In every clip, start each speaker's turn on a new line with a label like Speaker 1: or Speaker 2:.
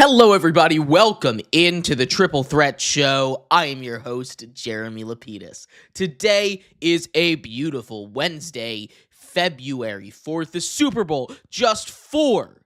Speaker 1: Hello, everybody. Welcome into the Triple Threat Show. I am your host, Jeremy Lapidus. Today is a beautiful Wednesday, February 4th. The Super Bowl just four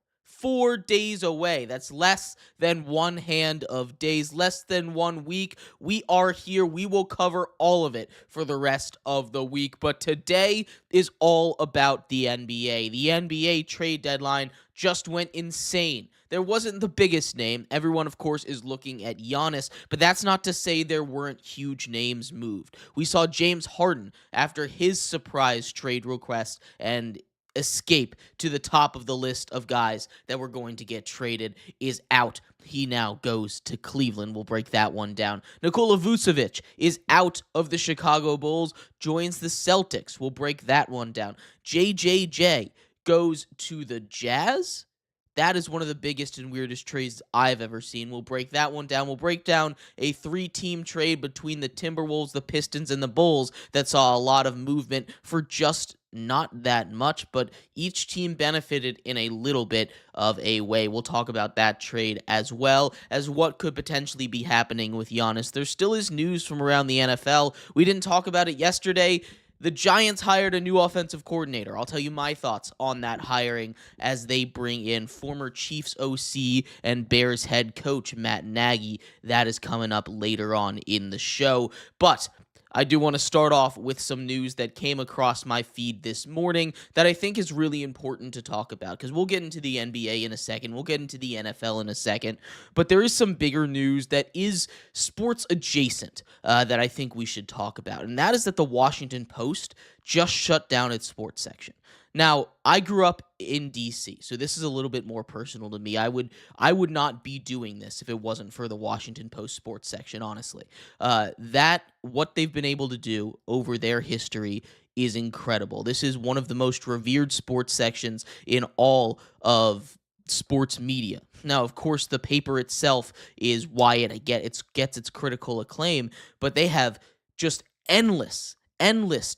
Speaker 1: days away. That's less than one hand of days, less than 1 week. We are here. We will cover all of it for the rest of the week. But today is all about the NBA. The NBA trade deadline just went insane. There wasn't the biggest name. Everyone, of course, is looking at Giannis, but that's not to say there weren't huge names moved. We saw James Harden after his surprise trade request and escape to the top of the list of guys that were going to get traded is out. He now goes to Cleveland. We'll break that one down. Nikola Vucevic is out of the Chicago Bulls, joins the Celtics. We'll break that one down. JJJ goes to the Jazz. That is one of the biggest and weirdest trades I've ever seen. We'll break that one down. We'll break down a three-team trade between the Timberwolves, the Pistons, and the Bulls that saw a lot of movement for just not that much, but each team benefited in a little bit of a way. We'll talk about that trade as well as what could potentially be happening with Giannis. There still is news from around the NFL. We didn't talk about it yesterday. The Giants hired a new offensive coordinator. I'll tell you my thoughts on that hiring as they bring in former Chiefs OC and Bears head coach Matt Nagy. That is coming up later on in the show. But I do want to start off with some news that came across my feed this morning that I think is really important to talk about, because we'll get into the NBA in a second. We'll get into the NFL in a second. But there is some bigger news that is sports adjacent that I think we should talk about. And that is that the Washington Post just shut down its sports section. Now, I grew up in D.C., so this is a little bit more personal to me. I would not be doing this if it wasn't for the Washington Post sports section, honestly. What they've been able to do over their history is incredible. This is one of the most revered sports sections in all of sports media. Now, of course, the paper itself is why it gets its critical acclaim, but they have just endless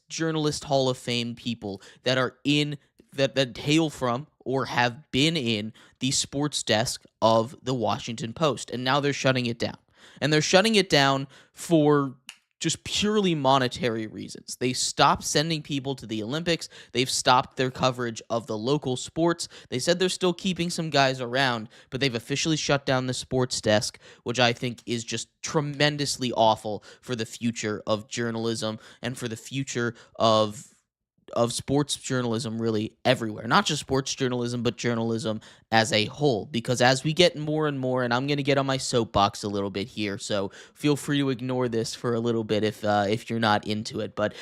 Speaker 1: journalist Hall of Fame people that are in that hail from or have been in the sports desk of the Washington Post. And now they're shutting it down. And they're shutting it down for just purely monetary reasons. They stopped sending people to the Olympics. They've stopped their coverage of the local sports. They said they're still keeping some guys around, but they've officially shut down the sports desk, which I think is just tremendously awful for the future of journalism and for the future of sports journalism really everywhere. Not just sports journalism, but journalism as a whole. Because as we get more and more, and I'm going to get on my soapbox a little bit here, so feel free to ignore this for a little bit if you're not into it. But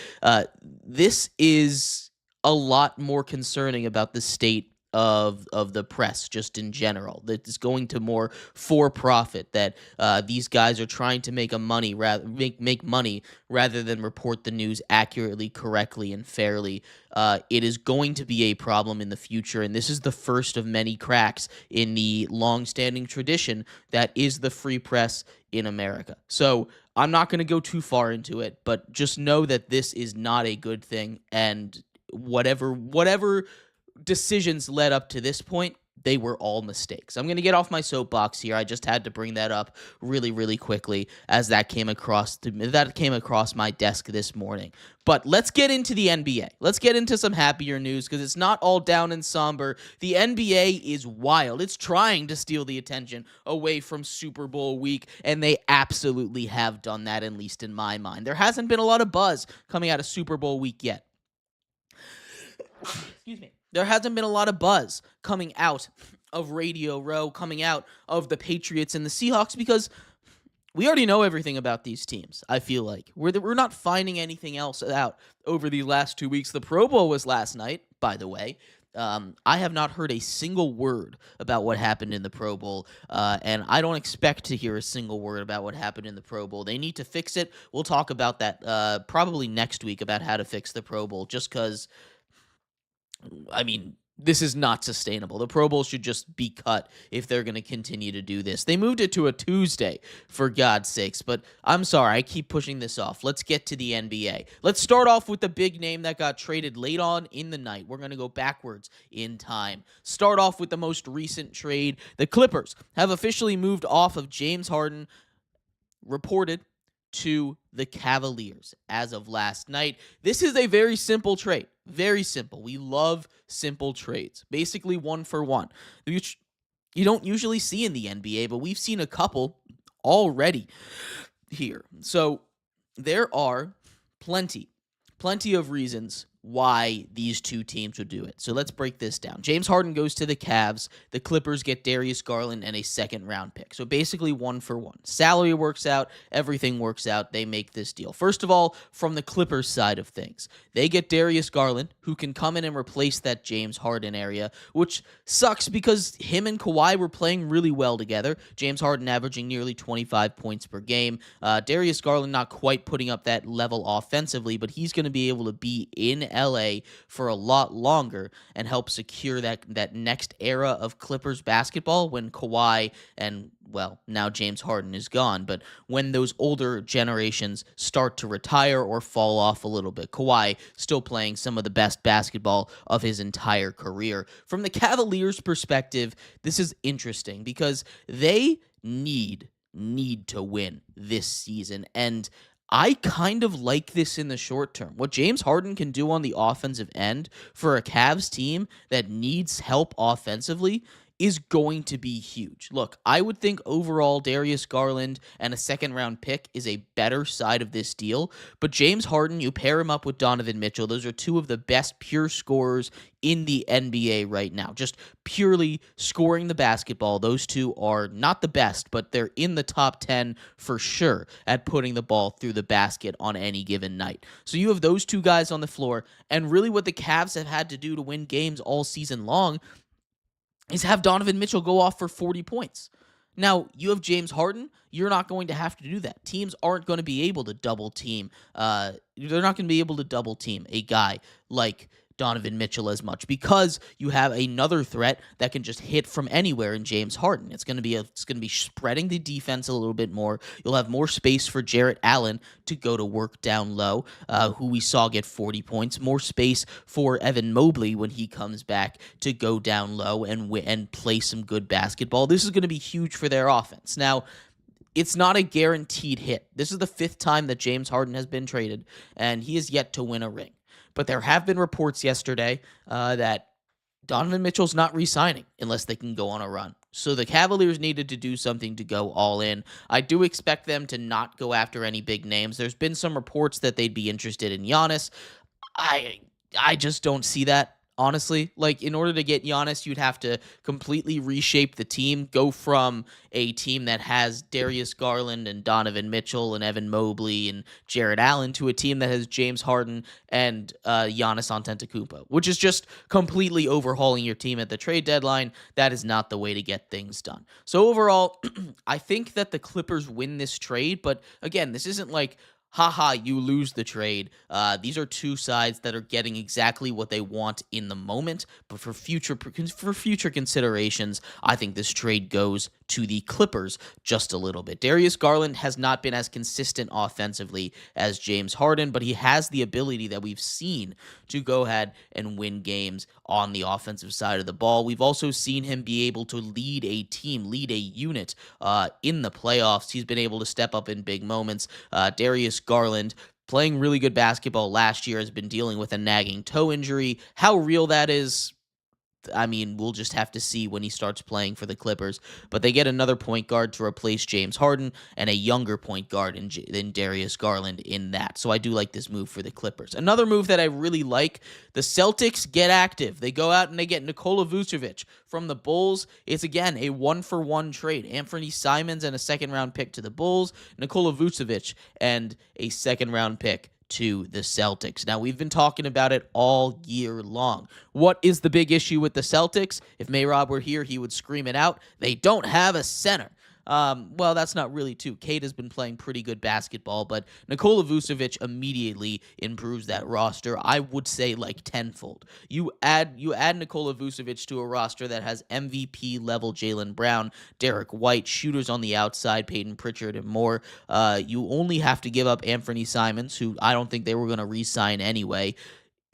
Speaker 1: this is a lot more concerning about the state of the press just in general. That is going to more for profit, that these guys are trying to make money rather than report the news accurately, correctly, and fairly. It is going to be a problem in the future, and this is the first of many cracks in the long-standing tradition that is the free press in America. So I'm not going to go too far into it, but just know that this is not a good thing, and whatever decisions led up to this point, they were all mistakes. I'm going to get off my soapbox here. I just had to bring that up really, really quickly as that came across my desk this morning. But let's get into the NBA. Let's get into some happier news, because it's not all down and somber. The NBA is wild. It's trying to steal the attention away from Super Bowl week, and they absolutely have done that, at least in my mind. There hasn't been a lot of buzz coming out of Super Bowl week yet. Excuse me. There hasn't been a lot of buzz coming out of Radio Row, coming out of the Patriots and the Seahawks, because we already know everything about these teams, I feel like. We're not finding anything else out over the last 2 weeks. The Pro Bowl was last night, by the way. I have not heard a single word about what happened in the Pro Bowl, and I don't expect to hear a single word about what happened in the Pro Bowl. They need to fix it. We'll talk about that probably next week, about how to fix the Pro Bowl, just because, I mean, this is not sustainable. The Pro Bowl should just be cut if they're going to continue to do this. They moved it to a Tuesday, for God's sakes, but I'm sorry, I keep pushing this off. Let's get to the NBA. Let's start off with the big name that got traded late on in the night. We're going to go backwards in time. Start off with the most recent trade. The Clippers have officially moved off of James Harden, reported to the Cavaliers as of last night. This is a very simple trade. Very simple. We love simple trades. Basically 1-for-1. You don't usually see in the NBA, but we've seen a couple already here. So there are plenty of reasons why these two teams would do it. So let's break this down. James Harden goes to the Cavs. The Clippers get Darius Garland and a second-round pick. So basically 1-for-1. Salary works out. Everything works out. They make this deal. First of all, from the Clippers side of things, they get Darius Garland, who can come in and replace that James Harden area, which sucks because him and Kawhi were playing really well together. James Harden averaging nearly 25 points per game. Darius Garland not quite putting up that level offensively, but he's going to be able to be in LA for a lot longer and help secure that next era of Clippers basketball when Kawhi and, well, now James Harden is gone, but when those older generations start to retire or fall off a little bit. Kawhi still playing some of the best basketball of his entire career. From the Cavaliers' perspective, this is interesting because they need to win this season, and I kind of like this in the short term. What James Harden can do on the offensive end for a Cavs team that needs help offensively is going to be huge. Look, I would think overall Darius Garland and a second-round pick is a better side of this deal, but James Harden, you pair him up with Donovan Mitchell, those are two of the best pure scorers in the NBA right now. Just purely scoring the basketball, those two are not the best, but they're in the top 10 for sure at putting the ball through the basket on any given night. So you have those two guys on the floor, and really what the Cavs have had to do to win games all season long is have Donovan Mitchell go off for 40 points. Now, you have James Harden. You're not going to have to do that. Teams aren't going to be able to double team. They're not going to be able to double team a guy like Donovan Mitchell as much because you have another threat that can just hit from anywhere in James Harden. It's going to be spreading the defense a little bit more. You'll have more space for Jarrett Allen to go to work down low, who we saw get 40 points. More space for Evan Mobley when he comes back to go down low and play some good basketball. This is going to be huge for their offense. Now, it's not a guaranteed hit. This is the 5th time that James Harden has been traded, and he has yet to win a ring. But there have been reports yesterday that Donovan Mitchell's not re-signing unless they can go on a run. So the Cavaliers needed to do something to go all in. I do expect them to not go after any big names. There's been some reports that they'd be interested in Giannis. I just don't see that. Honestly, like in order to get Giannis, you'd have to completely reshape the team, go from a team that has Darius Garland and Donovan Mitchell and Evan Mobley and Jarrett Allen to a team that has James Harden and Giannis Antetokounmpo, which is just completely overhauling your team at the trade deadline. That is not the way to get things done. So overall, I think that the Clippers win this trade, but again, this isn't like, haha, you lose the trade. These are two sides that are getting exactly what they want in the moment, but for future considerations, I think this trade goes to the Clippers just a little bit. Darius Garland has not been as consistent offensively as James Harden, but he has the ability that we've seen to go ahead and win games on the offensive side of the ball. We've also seen him be able to lead a team, lead a unit in the playoffs. He's been able to step up in big moments. Darius Garland, playing really good basketball last year, has been dealing with a nagging toe injury. How real that is, I mean, we'll just have to see when he starts playing for the Clippers. But they get another point guard to replace James Harden and a younger point guard than Darius Garland in that. So I do like this move for the Clippers. Another move that I really like, the Celtics get active. They go out and they get Nikola Vucevic from the Bulls. It's, again, a 1-for-1 trade. Anthony Simons and a second-round pick to the Bulls, Nikola Vucevic and a second-round pick to the Celtics. Now, we've been talking about it all year long. What is the big issue with the Celtics? If Mayrob were here, he would scream it out. They don't have a center. Well, that's not really true. Cade has been playing pretty good basketball, but Nikola Vucevic immediately improves that roster. I would say like tenfold. You add Nikola Vucevic to a roster that has MVP level Jaylen Brown, Derek White, shooters on the outside, Peyton Pritchard, and more. You only have to give up Anthony Simons, who I don't think they were going to re-sign anyway.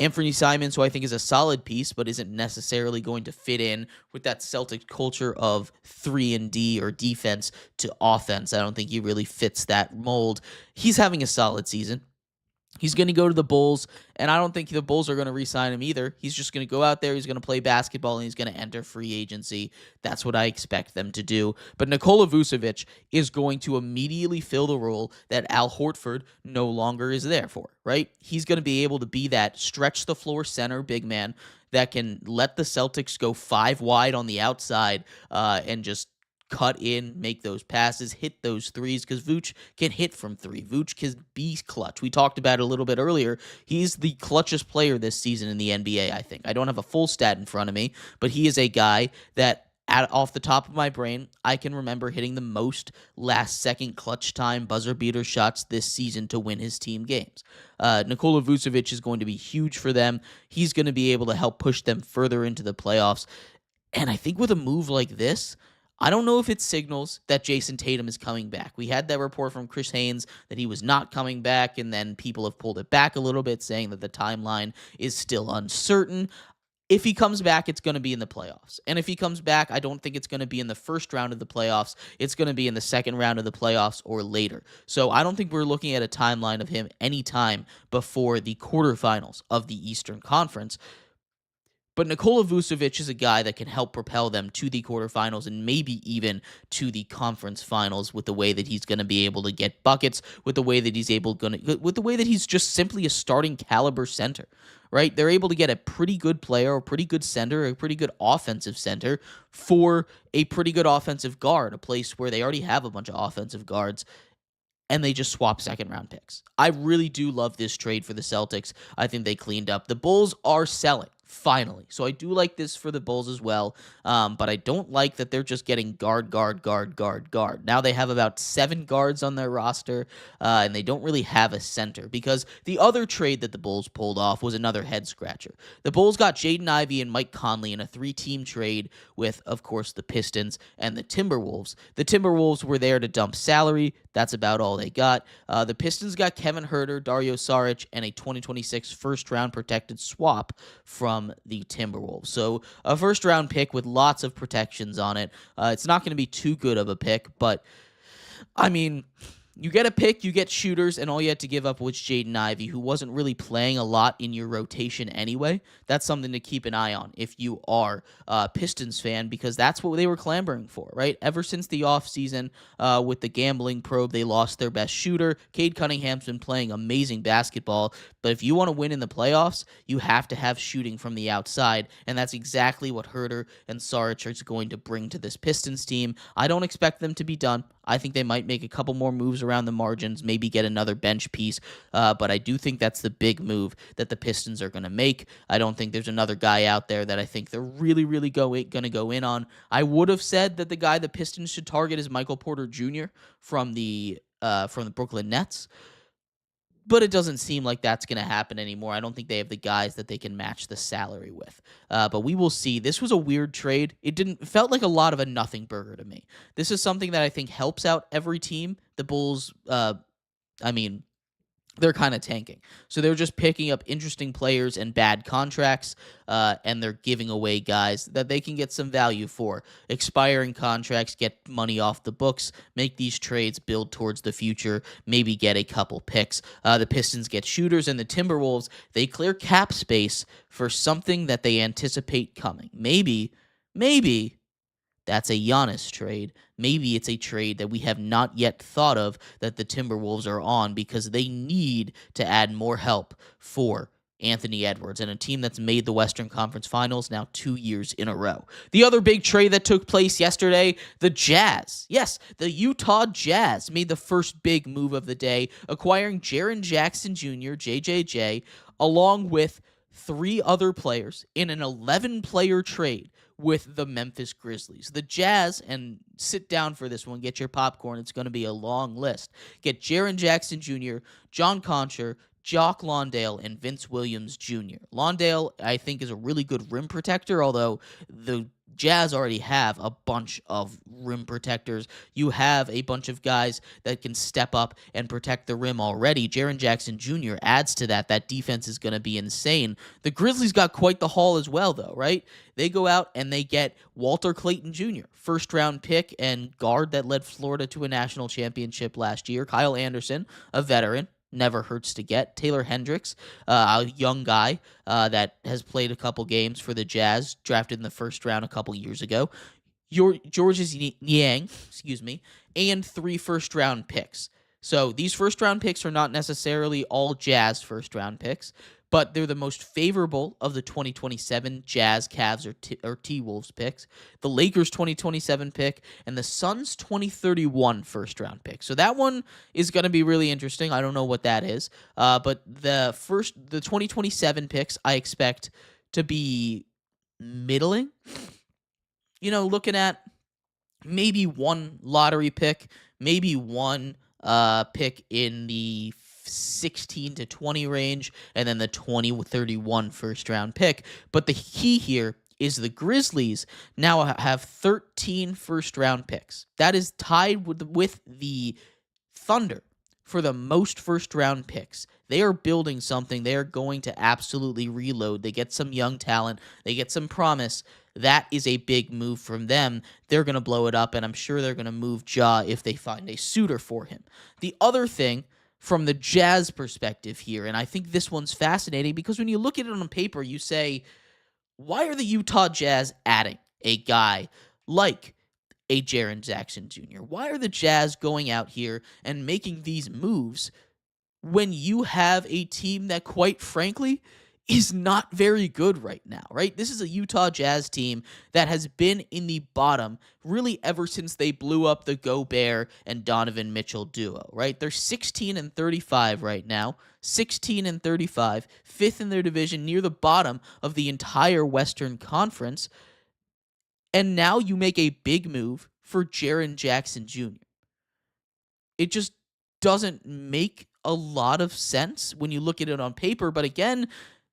Speaker 1: Anthony Simons, who I think is a solid piece, but isn't necessarily going to fit in with that Celtic culture of 3-and-D or defense to offense. I don't think he really fits that mold. He's having a solid season. He's going to go to the Bulls, and I don't think the Bulls are going to re-sign him either. He's just going to go out there, he's going to play basketball, and he's going to enter free agency. That's what I expect them to do. But Nikola Vucevic is going to immediately fill the role that Al Horford no longer is there for, right? He's going to be able to be that stretch-the-floor center big man that can let the Celtics go 5 wide on the outside and just cut in, make those passes, hit those threes, because Vooch can hit from 3. Vooch can be clutch. We talked about it a little bit earlier. He's the clutchest player this season in the NBA, I think. I don't have a full stat in front of me, but he is a guy that off the top of my brain, I can remember hitting the most last-second clutch time buzzer beater shots this season to win his team games. Nikola Vucevic is going to be huge for them. He's going to be able to help push them further into the playoffs. And I think with a move like this, I don't know if it signals that Jason Tatum is coming back. We had that report from Chris Haynes that he was not coming back, and then people have pulled it back a little bit, saying that the timeline is still uncertain. If he comes back, it's going to be in the playoffs. And if he comes back, I don't think it's going to be in the first round of the playoffs. It's going to be in the second round of the playoffs or later. So I don't think we're looking at a timeline of him anytime before the quarterfinals of the Eastern Conference. But Nikola Vucevic is a guy that can help propel them to the quarterfinals and maybe even to the conference finals with the way that he's going to be able to get buckets, with the way that he's just simply a starting caliber center, right? They're able to get a pretty good player, a pretty good center, a pretty good offensive center for a pretty good offensive guard, a place where they already have a bunch of offensive guards, and they just swap second-round picks. I really do love this trade for the Celtics. I think they cleaned up. The Bulls are selling, finally. So I do like this for the Bulls as well, but I don't like that they're just getting guard. Now they have about 7 guards on their roster, and they don't really have a center, because the other trade that the Bulls pulled off was another head-scratcher. The Bulls got Jaden Ivey and Mike Conley in a 3-team trade with, of course, the Pistons and the Timberwolves. The Timberwolves were there to dump salary. That's about all they got. The Pistons got Kevin Huerter, Dario Saric, and a 2026 first-round protected swap from the Timberwolves. So a first-round pick with lots of protections on it. It's not going to be too good of a pick, but, I mean, you get a pick, you get shooters, and all you had to give up was Jaden Ivey, who wasn't really playing a lot in your rotation anyway. That's something to keep an eye on if you are a Pistons fan, because that's what they were clamoring for, right? Ever since the offseason with the gambling probe, they lost their best shooter. Cade Cunningham's been playing amazing basketball, but if you want to win in the playoffs, you have to have shooting from the outside, and that's exactly what Huerter and Saric are going to bring to this Pistons team. I don't expect them to be done. I think they might make a couple more moves around the margins, maybe get another bench piece, but I do think that's the big move that the Pistons are going to make. I don't think there's another guy out there that I think they're really going to go in on. I would have said that the guy the Pistons should target is Michael Porter Jr. from the Brooklyn Nets, but it doesn't seem like that's going to happen anymore. I don't think they have the guys that they can match the salary with. But we will see. This was a weird trade. It felt like a lot of a nothing burger to me. This is something that I think helps out every team. The Bulls, they're kind of tanking. So they're just picking up interesting players and bad contracts, and they're giving away guys that they can get some value for. Expiring contracts, get money off the books, make these trades, build towards the future, maybe get a couple picks. The Pistons get shooters, and the Timberwolves, they clear cap space for something that they anticipate coming. Maybe that's a Giannis trade. Maybe it's a trade that we have not yet thought of that the Timberwolves are on, because they need to add more help for Anthony Edwards and a team that's made the Western Conference Finals now 2 years in a row. The other big trade that took place yesterday, the Jazz. Yes, the Utah Jazz made the first big move of the day, acquiring Jaren Jackson Jr., JJJ, along with 3 other players in an 11-player trade with the Memphis Grizzlies. The Jazz, and sit down for this one, get your popcorn, it's going to be a long list. Get Jaren Jackson Jr., John Concher, Jock Lawndale, and Vince Williams Jr. Lawndale, I think, is a really good rim protector, although the Jazz already have a bunch of rim protectors. You have a bunch of guys that can step up and protect the rim already. Jaren Jackson Jr. adds to that. That defense is going to be insane. The Grizzlies got quite the haul as well, though, right? They go out and they get Walter Clayton Jr., first-round pick and guard that led Florida to a national championship last year. Kyle Anderson, a veteran. Never hurts to get. Taylor Hendricks, a young guy that has played a couple games for the Jazz, drafted in the first round a couple years ago. Georges Niang, and 3 first-round picks. So these first-round picks are not necessarily all Jazz first-round picks, but they're the most favorable of the 2027 Jazz, Cavs, or T-Wolves picks, the Lakers 2027 pick, and the Suns 2031 first-round pick. So that one is going to be really interesting. I don't know what that is, but the 2027 picks I expect to be middling. Looking at maybe one lottery pick, maybe one pick in the 16 to 20 range, and then the 20-31 first-round pick. But the key here is the Grizzlies now have 13 first-round picks. That is tied with the Thunder for the most first-round picks. They are building something. They are going to absolutely reload. They get some young talent. They get some promise. That is a big move from them. They're going to blow it up, and I'm sure they're going to move Ja if they find a suitor for him. The other thing from the Jazz perspective here, and I think this one's fascinating because when you look at it on paper, you say, why are the Utah Jazz adding a guy like a Jaren Jackson Jr.? Why are the Jazz going out here and making these moves when you have a team that, quite frankly, is not very good right now, right? This is a Utah Jazz team that has been in the bottom really ever since they blew up the Gobert and Donovan Mitchell duo, right? They're 16-35 right now, 16-35, fifth in their division, near the bottom of the entire Western Conference. And now you make a big move for Jaren Jackson Jr. It just doesn't make a lot of sense when you look at it on paper, but again,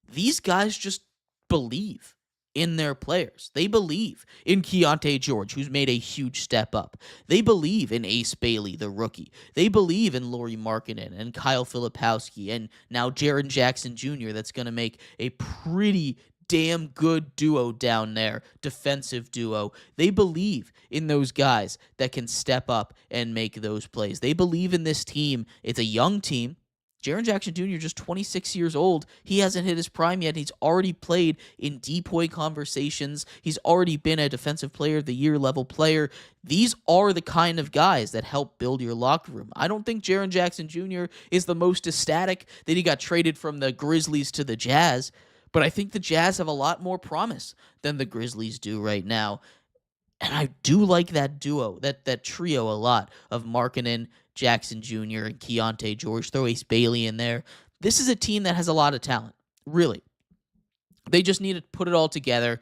Speaker 1: these guys just believe in their players. They believe in Keontae George, who's made a huge step up. They believe in Ace Bailey, the rookie. They believe in Lauri Markkanen and Kyle Filipowski and now Jaren Jackson Jr. that's going to make a pretty damn good duo down there, defensive duo. They believe in those guys that can step up and make those plays. They believe in this team. It's a young team. Jaren Jackson Jr. just 26 years old. He hasn't hit his prime yet. He's already played in DPOY conversations. He's already been a Defensive Player of the Year level player. These are the kind of guys that help build your locker room. I don't think Jaren Jackson Jr. is the most ecstatic that he got traded from the Grizzlies to the Jazz, but I think the Jazz have a lot more promise than the Grizzlies do right now. And I do like that duo, that trio a lot of Markkanen, Jackson Jr., and Keontae George. Throw Ace Bailey in there. This is a team that has a lot of talent, really. They just need to put it all together,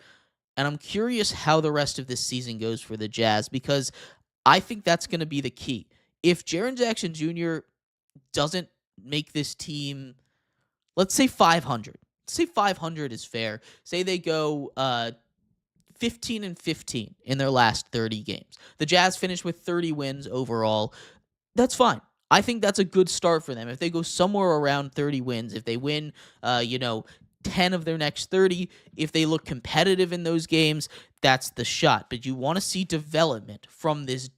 Speaker 1: and I'm curious how the rest of this season goes for the Jazz because I think that's going to be the key. If Jaren Jackson Jr. doesn't make this team, let's say 500. Let's say 500 is fair. Say they go 15-15 in their last 30 games. The Jazz finished with 30 wins overall. That's fine. I think that's a good start for them. If they go somewhere around 30 wins, if they win, 10 of their next 30, if they look competitive in those games, that's the shot. But you want to see development from this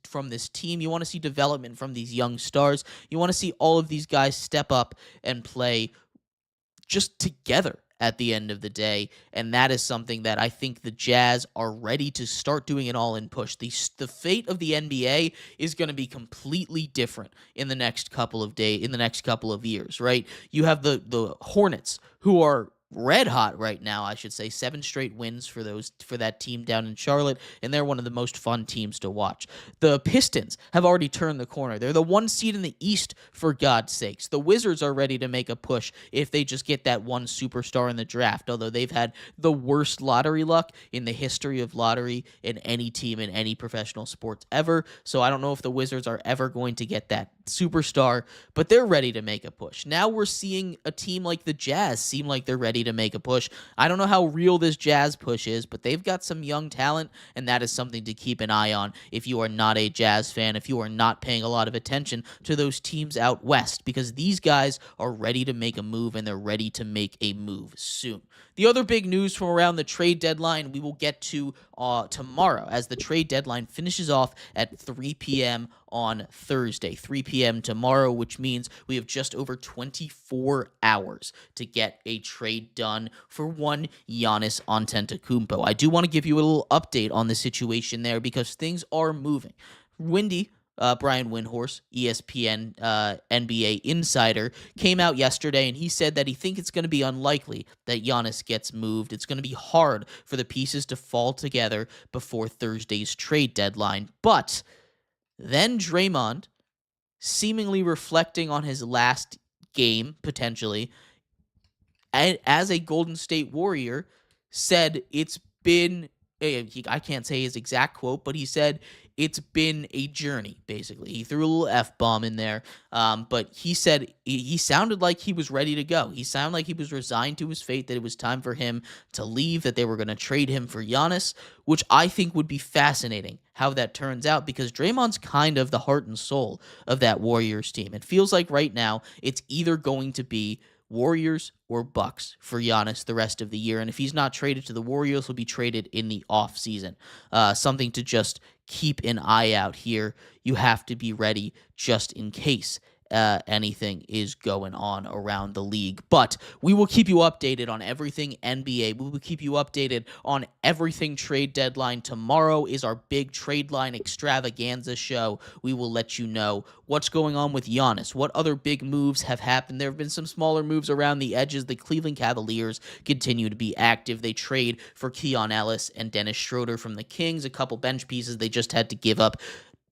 Speaker 1: team. You want to see development from these young stars. You want to see all of these guys step up and play just together at the end of the day, and that is something that I think the Jazz are ready to start doing an all-in push. The fate of the NBA is going to be completely different in the next couple of years, right? You have the Hornets, who are red hot right now, I should say. 7 straight wins for that team down in Charlotte, and they're one of the most fun teams to watch. The Pistons have already turned the corner. They're the 1 seed in the East, for God's sakes. The Wizards are ready to make a push if they just get that one superstar in the draft, although they've had the worst lottery luck in the history of lottery in any team in any professional sports ever. So I don't know if the Wizards are ever going to get that superstar, but they're ready to make a push. Now we're seeing a team like the Jazz seem like they're ready to make a push. I don't know how real this Jazz push is, but they've got some young talent, and that is something to keep an eye on if you are not a Jazz fan, if you are not paying a lot of attention to those teams out west, because these guys are ready to make a move, and they're ready to make a move soon. The other big news from around the trade deadline we will get to tomorrow, as the trade deadline finishes off at 3 p.m. on Thursday, 3 p.m. tomorrow, which means we have just over 24 hours to get a trade done for one Giannis Antetokounmpo. I do want to give you a little update on the situation there because things are moving. Brian Windhorst, ESPN NBA insider, came out yesterday and he said that he thinks it's going to be unlikely that Giannis gets moved. It's going to be hard for the pieces to fall together before Thursday's trade deadline. But then Draymond, seemingly reflecting on his last game, potentially, as a Golden State Warrior, said it's been, I can't say his exact quote, but he said it's been a journey, basically. He threw a little F-bomb in there, but he said he sounded like he was ready to go. He sounded like he was resigned to his fate, that it was time for him to leave, that they were going to trade him for Giannis, which I think would be fascinating how that turns out, because Draymond's kind of the heart and soul of that Warriors team. It feels like right now it's either going to be Warriors or Bucks for Giannis the rest of the year. And if he's not traded to the Warriors, he'll be traded in the offseason. Something to just keep an eye out here. You have to be ready just in case anything is going on around the league. But we will keep you updated on everything NBA. We will keep you updated on everything trade deadline. Tomorrow is our big trade line extravaganza show. We will let you know what's going on with Giannis, what other big moves have happened. There have been some smaller moves around the edges. The Cleveland Cavaliers continue to be active. They trade for Keon Ellis and Dennis Schroeder from the Kings, a couple bench pieces they just had to give up.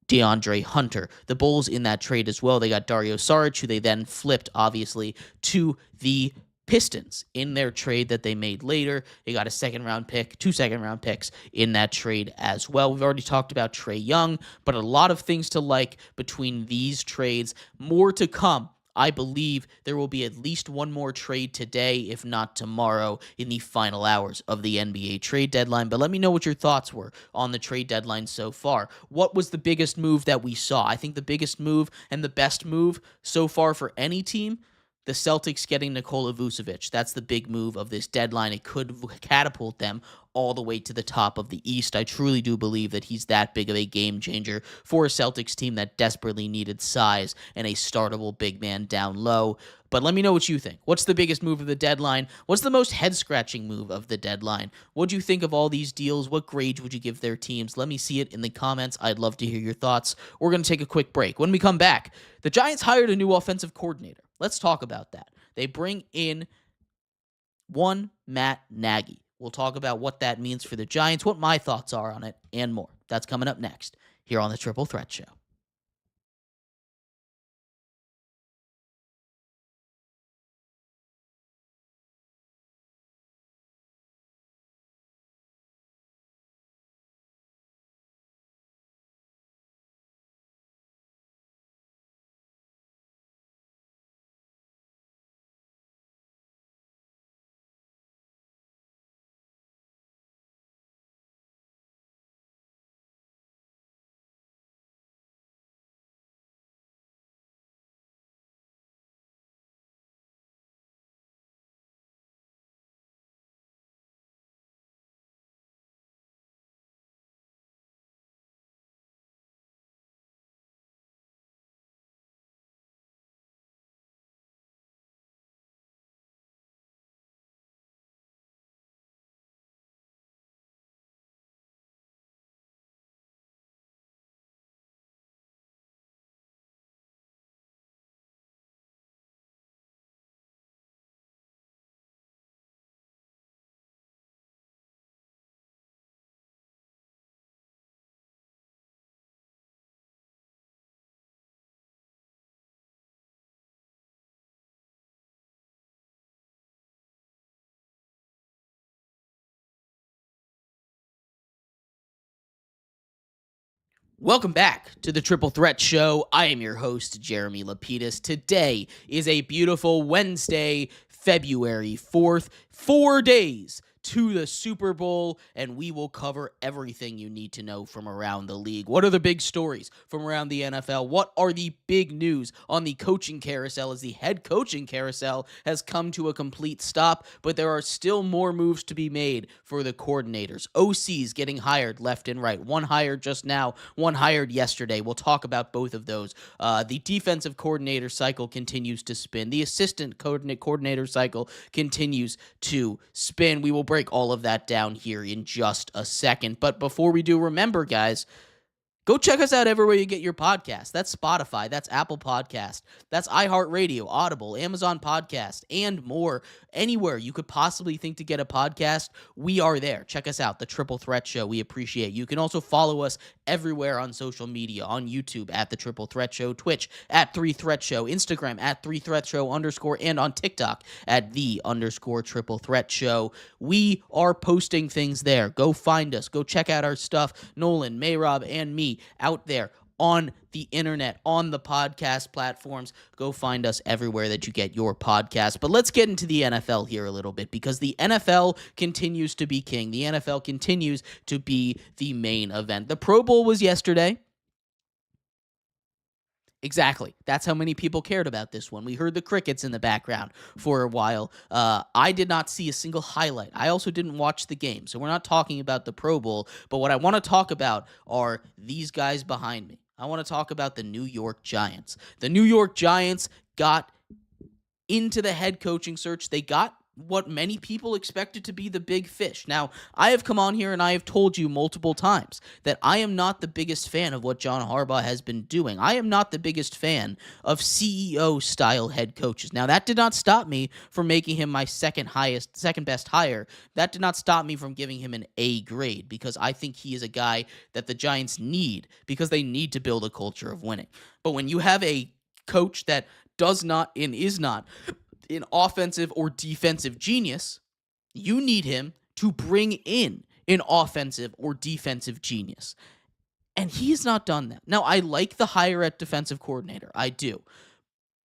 Speaker 1: DeAndre Hunter. The Bulls in that trade as well. They got Dario Saric, who they then flipped, obviously, to the Pistons in their trade that they made later. They got a 2nd-round pick, 2 second-round picks in that trade as well. We've already talked about Trae Young, but a lot of things to like between these trades. More to come. I believe there will be at least one more trade today, if not tomorrow, in the final hours of the NBA trade deadline. But let me know what your thoughts were on the trade deadline so far. What was the biggest move that we saw? I think the biggest move and the best move so far for any team, the Celtics getting Nikola Vucevic. That's the big move of this deadline. It could catapult them all the way to the top of the East. I truly do believe that he's that big of a game changer for a Celtics team that desperately needed size and a startable big man down low. But let me know what you think. What's the biggest move of the deadline? What's the most head-scratching move of the deadline? What do you think of all these deals? What grades would you give their teams? Let me see it in the comments. I'd love to hear your thoughts. We're going to take a quick break. When we come back, the Giants hired a new offensive coordinator. Let's talk about that. They bring in one Matt Nagy. We'll talk about what that means for the Giants, what my thoughts are on it, and more. That's coming up next here on the Triple Threat Show. Welcome back to the Triple Threat Show. I am your host, Jeremy Lapidus. Today is a beautiful Wednesday, February 4th. 4 days to the Super Bowl, and we will cover everything you need to know from around the league. What are the big stories from around the NFL? What are the big news on the coaching carousel as the head coaching carousel has come to a complete stop, but there are still more moves to be made for the coordinators. OCs getting hired left and right. One hired just now, one hired yesterday. We'll talk about both of those. The defensive coordinator cycle continues to spin. The assistant coordinator cycle continues to spin. We will break all of that down here in just a second. But before we do, remember, guys, go check us out everywhere you get your podcast. That's Spotify, that's Apple Podcast, that's iHeartRadio, Audible, Amazon Podcast, and more. Anywhere you could possibly think to get a podcast, we are there. Check us out, The Triple Threat Show. We appreciate you. You can also follow us everywhere on social media, on YouTube at The Triple Threat Show, Twitch at 3Threat Show, Instagram at 3Threat Show _, and on TikTok at _Triple Threat Show. We are posting things there. Go find us. Go check out our stuff. Nolan, Mayrob, and me out there on the internet, on the podcast platforms. Go find us everywhere that you get your podcast. But let's get into the NFL here a little bit, because the NFL continues to be king. The NFL continues to be the main event. The Pro Bowl was yesterday. Exactly. That's how many people cared about this one. We heard the crickets in the background for a while. I did not see a single highlight. I also didn't watch the game, so we're not talking about the Pro Bowl. But what I want to talk about are these guys behind me. I want to talk about the New York Giants. The New York Giants got into the head coaching search. They got what many people expected to be the big fish. Now, I have come on here and I have told you multiple times that I am not the biggest fan of what John Harbaugh has been doing. I am not the biggest fan of CEO-style head coaches. Now, that did not stop me from making him my second best hire. That did not stop me from giving him an A grade, because I think he is a guy that the Giants need, because they need to build a culture of winning. But when you have a coach that does not and is not an offensive or defensive genius, you need him to bring in an offensive or defensive genius. And he has not done that. Now, I like the hire at defensive coordinator. I do.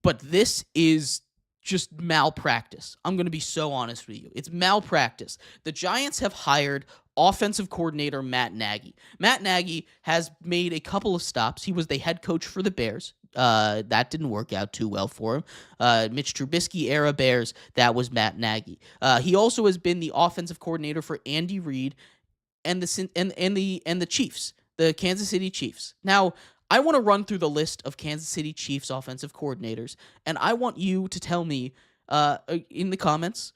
Speaker 1: But this is just malpractice. I'm going to be so honest with you. It's malpractice. The Giants have hired offensive coordinator Matt Nagy. Matt Nagy has made a couple of stops. He was the head coach for the Bears. That didn't work out too well for him. Mitch Trubisky era Bears, that was Matt Nagy. He also has been the offensive coordinator for Andy Reid and the Chiefs, the Kansas City Chiefs. Now, I want to run through the list of Kansas City Chiefs offensive coordinators, and I want you to tell me in the comments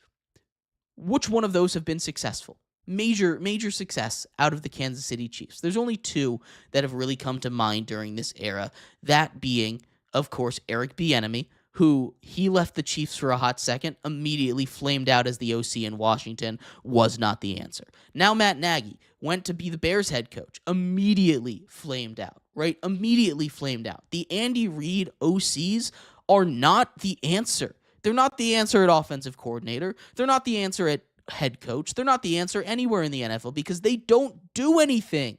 Speaker 1: which one of those have been successful. Major success out of the Kansas City Chiefs. There's only two that have really come to mind during this era, that being, of course, Eric Bieniemy, who he left the Chiefs for a hot second, immediately flamed out as the OC in Washington, was not the answer. Now Matt Nagy went to be the Bears head coach, immediately flamed out, right? Immediately flamed out. The Andy Reid OCs are not the answer. They're not the answer at offensive coordinator. They're not the answer at head coach. They're not the answer anywhere in the NFL, because they don't do anything.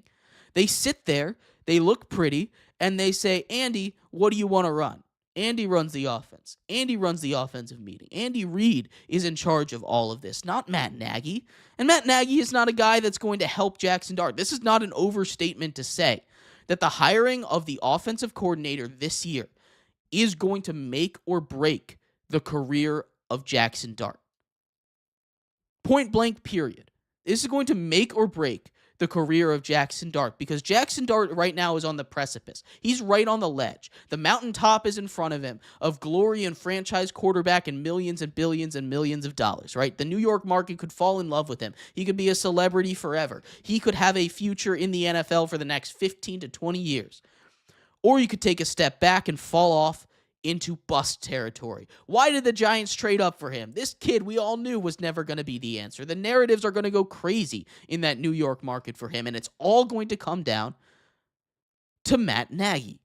Speaker 1: They sit there, they look pretty, and they say, Andy, what do you want to run? Andy runs the offense. Andy runs the offensive meeting. Andy Reid is in charge of all of this, not Matt Nagy. And Matt Nagy is not a guy that's going to help Jackson Dart. This is not an overstatement to say that the hiring of the offensive coordinator this year is going to make or break the career of Jackson Dart. Point blank, period. This is going to make or break the career of Jackson Dart, because Jackson Dart right now is on the precipice. He's right on the ledge. The mountaintop is in front of him of glory and franchise quarterback and millions and billions and millions of dollars, right? The New York market could fall in love with him. He could be a celebrity forever. He could have a future in the NFL for the next 15 to 20 years. Or you could take a step back and fall off into bust territory. Why did the Giants trade up for him? This kid we all knew was never going to be the answer. The narratives are going to go crazy in that New York market for him, and it's all going to come down to Matt Nagy.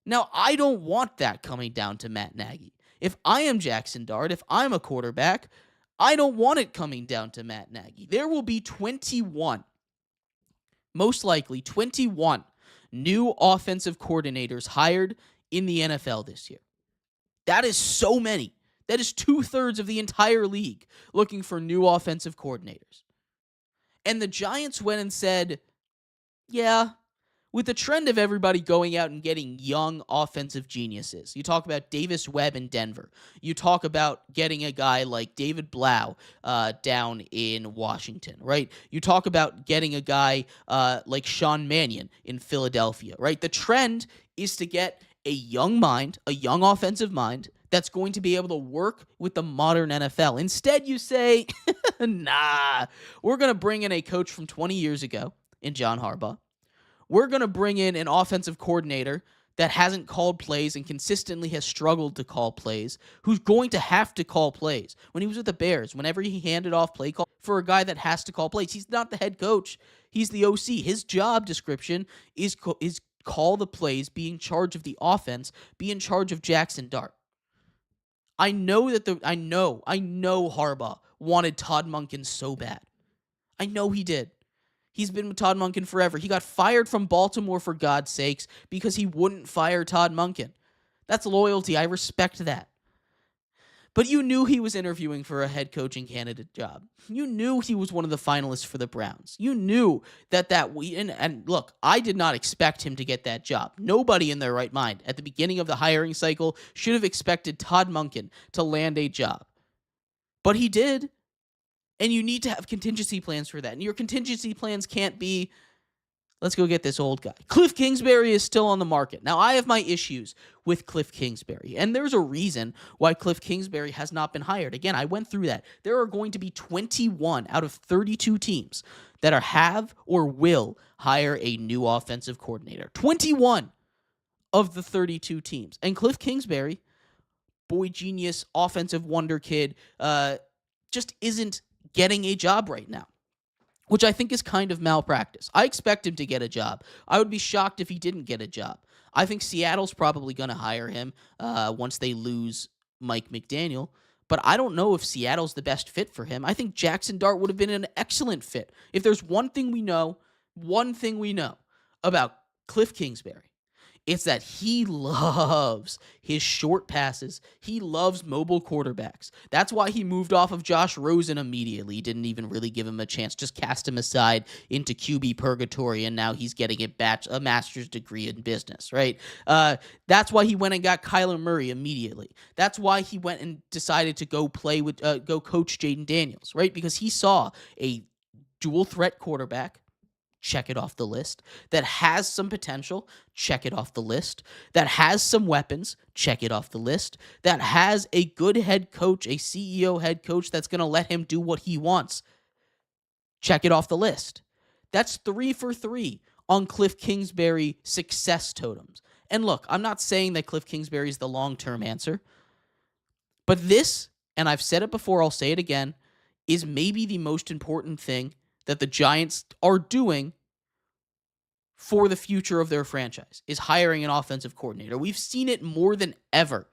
Speaker 1: Now, I don't want that coming down to Matt Nagy. If I am Jackson Dart, if I'm a quarterback, I don't want it coming down to Matt Nagy. There will be 21, most likely 21 new offensive coordinators hired in the NFL this year. That is so many. That is 2/3 of the entire league looking for new offensive coordinators. And the Giants went and said, yeah, with the trend of everybody going out and getting young offensive geniuses, you talk about Davis Webb in Denver. You talk about getting a guy like David Blau down in Washington, right? You talk about getting a guy like Sean Mannion in Philadelphia, right? The trend is to get a young mind, a young offensive mind that's going to be able to work with the modern NFL. Instead, you say, nah, we're going to bring in a coach from 20 years ago in John Harbaugh. We're going to bring in an offensive coordinator that hasn't called plays and consistently has struggled to call plays, who's going to have to call plays. When he was with the Bears, whenever he handed off play call for a guy that has to call plays, he's not the head coach. He's the OC. His job description is call the plays, be in charge of the offense, be in charge of Jackson Dart. I know Harbaugh wanted Todd Monken so bad. I know he did. He's been with Todd Monken forever. He got fired from Baltimore, for God's sakes, because he wouldn't fire Todd Monken. That's loyalty. I respect that. But you knew he was interviewing for a head coaching candidate job. You knew he was one of the finalists for the Browns. You knew and look, I did not expect him to get that job. Nobody in their right mind at the beginning of the hiring cycle should have expected Todd Monken to land a job. But he did. And you need to have contingency plans for that. And your contingency plans can't be, let's go get this old guy. Cliff Kingsbury is still on the market. Now, I have my issues with Cliff Kingsbury. And there's a reason why Cliff Kingsbury has not been hired. Again, I went through that. There are going to be 21 out of 32 teams that have or will hire a new offensive coordinator. 21 of the 32 teams. And Cliff Kingsbury, boy genius, offensive wonder kid, just isn't getting a job right now, which I think is kind of malpractice. I expect him to get a job. I would be shocked if he didn't get a job. I think Seattle's probably going to hire him once they lose Mike McDaniel, but I don't know if Seattle's the best fit for him. I think Jackson Dart would have been an excellent fit. If there's one thing we know about Cliff Kingsbury, it's that he loves his short passes. He loves mobile quarterbacks. That's why he moved off of Josh Rosen immediately. He didn't even really give him a chance. Just cast him aside into QB purgatory, and now he's getting a master's degree in business, right? That's why he went and got Kyler Murray immediately. That's why he went and decided to go coach Jaden Daniels, right? Because he saw a dual threat quarterback. Check it off the list. That has some potential, check it off the list. That has some weapons, check it off the list. That has a good head coach, a CEO head coach that's going to let him do what he wants. Check it off the list. That's 3 for 3 on Cliff Kingsbury success totems. And look, I'm not saying that Cliff Kingsbury is the long-term answer, but this, and I've said it before, I'll say it again, is maybe the most important thing that the Giants are doing for the future of their franchise, is hiring an offensive coordinator. We've seen it more than ever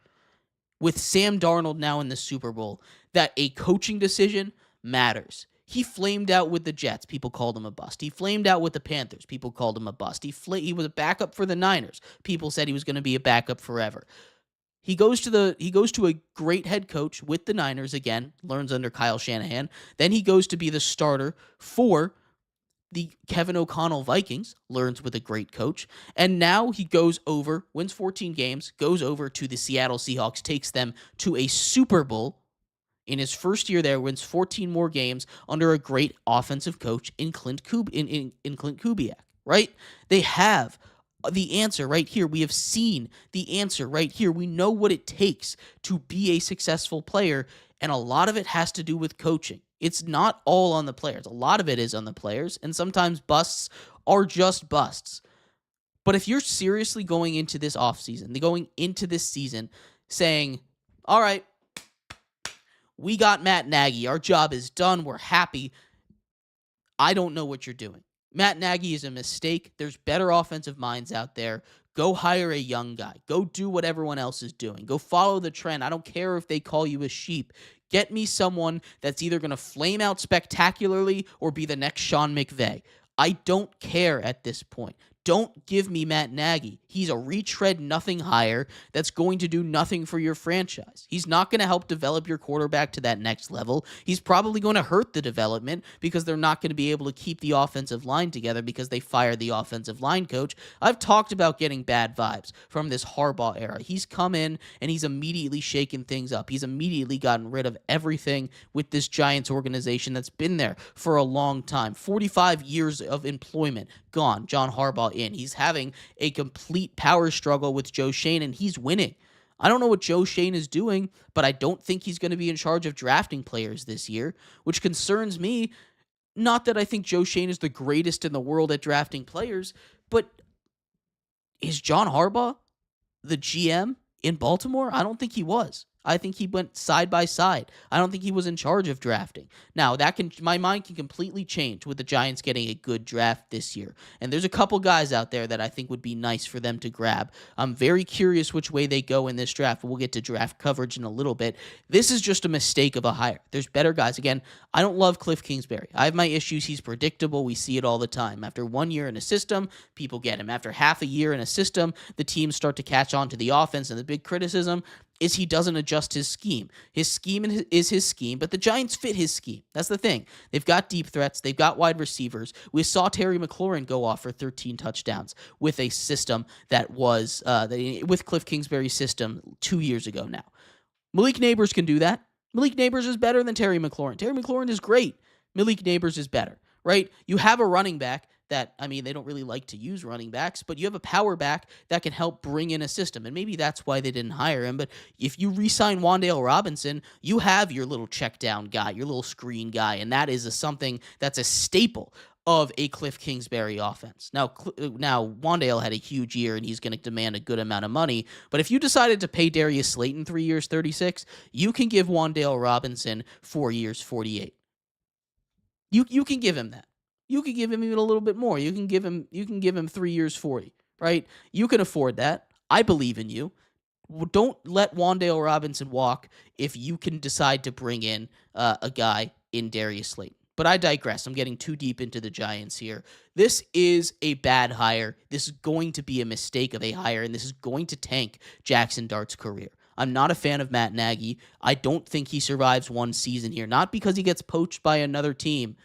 Speaker 1: with Sam Darnold now in the Super Bowl, that a coaching decision matters. He flamed out with the Jets. People called him a bust. He flamed out with the Panthers. People called him a bust. He was a backup for the Niners. People said he was going to be a backup forever. He goes to a great head coach with the Niners again, learns under Kyle Shanahan. Then he goes to be the starter for the Kevin O'Connell Vikings, learns with a great coach. And now he wins 14 games, goes over to the Seattle Seahawks, takes them to a Super Bowl in his first year there, wins 14 more games under a great offensive coach in Clint Kubiak, right? They have the answer right here. We have seen the answer right here. We know what it takes to be a successful player, and a lot of it has to do with coaching. It's not all on the players. A lot of it is on the players, and sometimes busts are just busts. But if you're seriously going into this offseason, going into this season saying, all right, we got Matt Nagy, our job is done, we're happy, I don't know what you're doing. Matt Nagy is a mistake. There's better offensive minds out there. Go hire a young guy. Go do what everyone else is doing. Go follow the trend. I don't care if they call you a sheep. Get me someone that's either going to flame out spectacularly or be the next Sean McVay. I don't care at this point. Don't give me Matt Nagy. He's a retread nothing hire that's going to do nothing for your franchise. He's not going to help develop your quarterback to that next level. He's probably going to hurt the development because they're not going to be able to keep the offensive line together because they fired the offensive line coach. I've talked about getting bad vibes from this Harbaugh era. He's come in and he's immediately shaken things up. He's immediately gotten rid of everything with this Giants organization that's been there for a long time. 45 years of employment gone. John Harbaugh in. He's having a complete power struggle with Joe Schoen, and he's winning. I don't know what Joe Schoen is doing, but I don't think he's going to be in charge of drafting players this year, which concerns me. Not that I think Joe Schoen is the greatest in the world at drafting players, but is John Harbaugh the GM in Baltimore? I don't think he was. I think he went side by side. I don't think he was in charge of drafting. Now, my mind can completely change with the Giants getting a good draft this year. And there's a couple guys out there that I think would be nice for them to grab. I'm very curious which way they go in this draft. We'll get to draft coverage in a little bit. This is just a mistake of a hire. There's better guys. Again, I don't love Cliff Kingsbury. I have my issues. He's predictable. We see it all the time. After 1 year in a system, people get him. After half a year in a system, the teams start to catch on to the offense, and the big criticism is he doesn't adjust his scheme. His scheme is his scheme, but the Giants fit his scheme. That's the thing. They've got deep threats. They've got wide receivers. We saw Terry McLaurin go off for 13 touchdowns with a system that was with Cliff Kingsbury's system 2 years ago now. Malik Neighbors can do that. Malik Neighbors is better than Terry McLaurin. Terry McLaurin is great. Malik Neighbors is better, right? You have a running back that, they don't really like to use running backs, but you have a power back that can help bring in a system, and maybe that's why they didn't hire him. But if you re-sign Wan'Dale Robinson, you have your little check down guy, your little screen guy, and that is something that's a staple of a Cliff Kingsbury offense. Now Wan'Dale had a huge year, and he's going to demand a good amount of money, but if you decided to pay Darius Slayton 3 years, 36, you can give Wan'Dale Robinson 4 years, 48. You can give him that. You could give him even a little bit more. You can give him 3 years, 40, right? You can afford that. I believe in you. Don't let Wan'Dale Robinson walk if you can decide to bring in a guy in Darius Slayton. But I digress. I'm getting too deep into the Giants here. This is a bad hire. This is going to be a mistake of a hire, and this is going to tank Jackson Dart's career. I'm not a fan of Matt Nagy. I don't think he survives one season here, not because he gets poached by another team,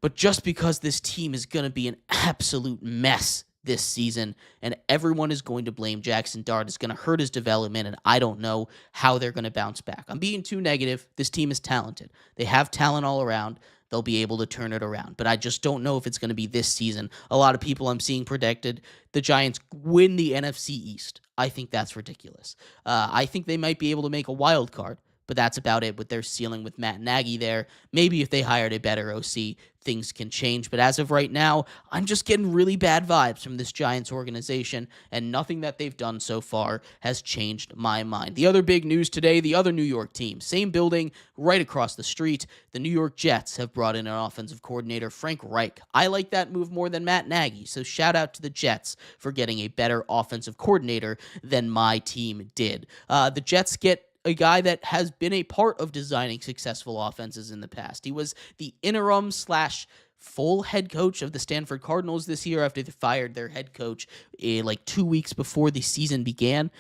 Speaker 1: but just because this team is going to be an absolute mess this season, and everyone is going to blame Jackson Dart. It's going to hurt his development, and I don't know how they're going to bounce back. I'm being too negative. This team is talented. They have talent all around. They'll be able to turn it around, but I just don't know if it's going to be this season. A lot of people I'm seeing predicted the Giants win the NFC East. I think that's ridiculous. I think they might be able to make a wild card, but that's about it with their ceiling with Matt Nagy there. Maybe if they hired a better OC, things can change. But as of right now, I'm just getting really bad vibes from this Giants organization, and nothing that they've done so far has changed my mind. The other big news today, the other New York team, same building, right across the street, the New York Jets have brought in an offensive coordinator, Frank Reich. I like that move more than Matt Nagy, so shout out to the Jets for getting a better offensive coordinator than my team did. The Jets get a guy that has been a part of designing successful offenses in the past. He was the interim / full head coach of the Stanford Cardinals this year after they fired their head coach like 2 weeks before the season began.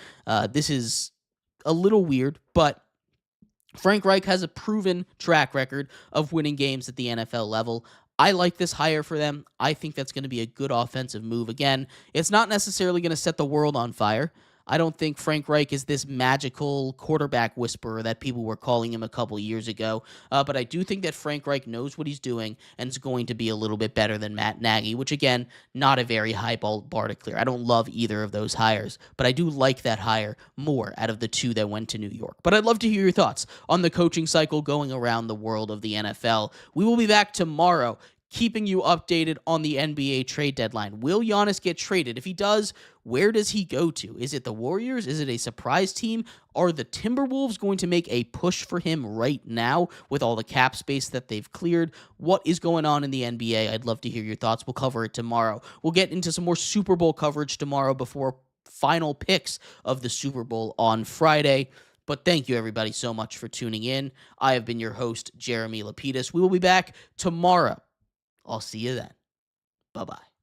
Speaker 1: This is a little weird, but Frank Reich has a proven track record of winning games at the NFL level. I like this hire for them. I think that's going to be a good offensive move. Again, it's not necessarily going to set the world on fire. I don't think Frank Reich is this magical quarterback whisperer that people were calling him a couple years ago, but I do think that Frank Reich knows what he's doing and is going to be a little bit better than Matt Nagy, which, again, not a very high bar to clear. I don't love either of those hires, but I do like that hire more out of the two that went to New York. But I'd love to hear your thoughts on the coaching cycle going around the world of the NFL. We will be back tomorrow, keeping you updated on the NBA trade deadline. Will Giannis get traded? If he does, where does he go to? Is it the Warriors? Is it a surprise team? Are the Timberwolves going to make a push for him right now with all the cap space that they've cleared? What is going on in the NBA? I'd love to hear your thoughts. We'll cover it tomorrow. We'll get into some more Super Bowl coverage tomorrow before final picks of the Super Bowl on Friday. But thank you, everybody, so much for tuning in. I have been your host, Jeremy Lapidus. We will be back tomorrow. I'll see you then. Bye-bye.